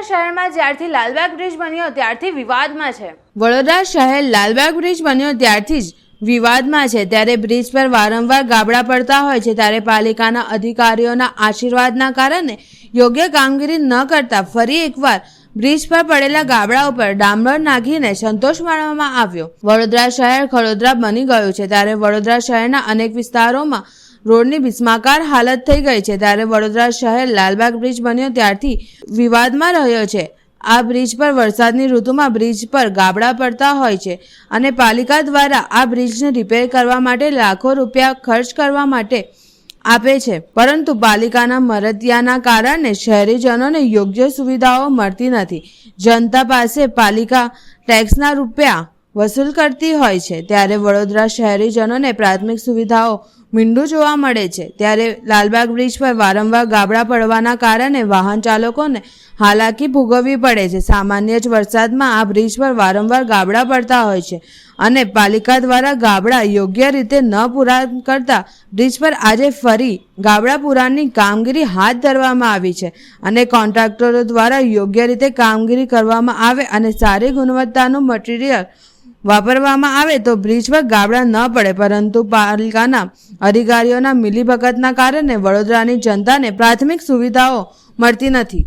વડોદરા શહેરમાં જ્યારથી લાલબાગ બ્રિજ બન્યો ત્યારથી વિવાદમાં છે। વડોદરા શહેર લાલબાગ બ્રિજ બન્યો ત્યારથી જ વિવાદમાં છે। ત્યારે બ્રિજ પર વારંવાર ગાબડા પડતા હોય છે। ત્યારે પાલિકાના અધિકારીઓના આશીર્વાદના કારણે યોગ્ય કામગીરી ન કરતા ફરી એકવાર બ્રિજ પર પડેલા ગાબડા ઉપર ડામર નાખીને સંતોષ માણવામાં આવ્યો। વડોદરા શહેર ખડોદરા બની ગયું છે। ત્યારે વડોદરા શહેરના અનેક વિસ્તારોમાં રોડની બિસ્માકાર હાલત થઈ ગઈ છે। ત્યારે વડોદરા શહેર લાલબાગ બ્રિજ બન્યો ત્યારથી વિવાદમાં રહ્યો છે। આ બ્રિજ પર વરસાદની ઋતુમાં બ્રિજ પર ગાબડા પડતા હોય છે અને પાલિકા દ્વારા આ બ્રિજને રિપેર કરવા માટે લાખો રૂપિયા ખર્ચ કરવા માટે આપે છે, પરંતુ પાલિકાના મરતિયાના કારણે શહેરીજનોને યોગ્ય સુવિધાઓ મળતી નથી। જનતા પાસે પાલિકા ટેક્સના રૂપિયા વસૂલ કરતી હોય છે। ત્યારે વડોદરા શહેરીજનોને પ્રાથમિક સુવિધાઓ મીંડું જોવા મળે છે। ત્યારે લાલબાગ બ્રિજ પર વારંવાર ગાબડા પડવાના કારણે વાહન ચાલકોને હાલાકી ભોગવવી પડે છે। સામાન્ય જ વરસાદમાં આ બ્રિજ પર વારંવાર ગાબડા પડતા હોય છે અને પાલિકા દ્વારા ગાબડા યોગ્ય રીતે ન પૂરા કરતા બ્રિજ પર આજે ફરી ગાબડા પૂરાની કામગીરી હાથ ધરવામાં આવી છે અને કોન્ટ્રાક્ટરો દ્વારા યોગ્ય રીતે કામગીરી કરવામાં આવે અને સારી ગુણવત્તાનું મટીરીયલ વાપરવામાં આવે તો બ્રિજ પર ગાબડા ન પડે, પરંતુ પાલિકાના અધિકારીઓના મિલીભગતના કારણે વડોદરાની જનતાને પ્રાથમિક સુવિધાઓ મળતી નથી।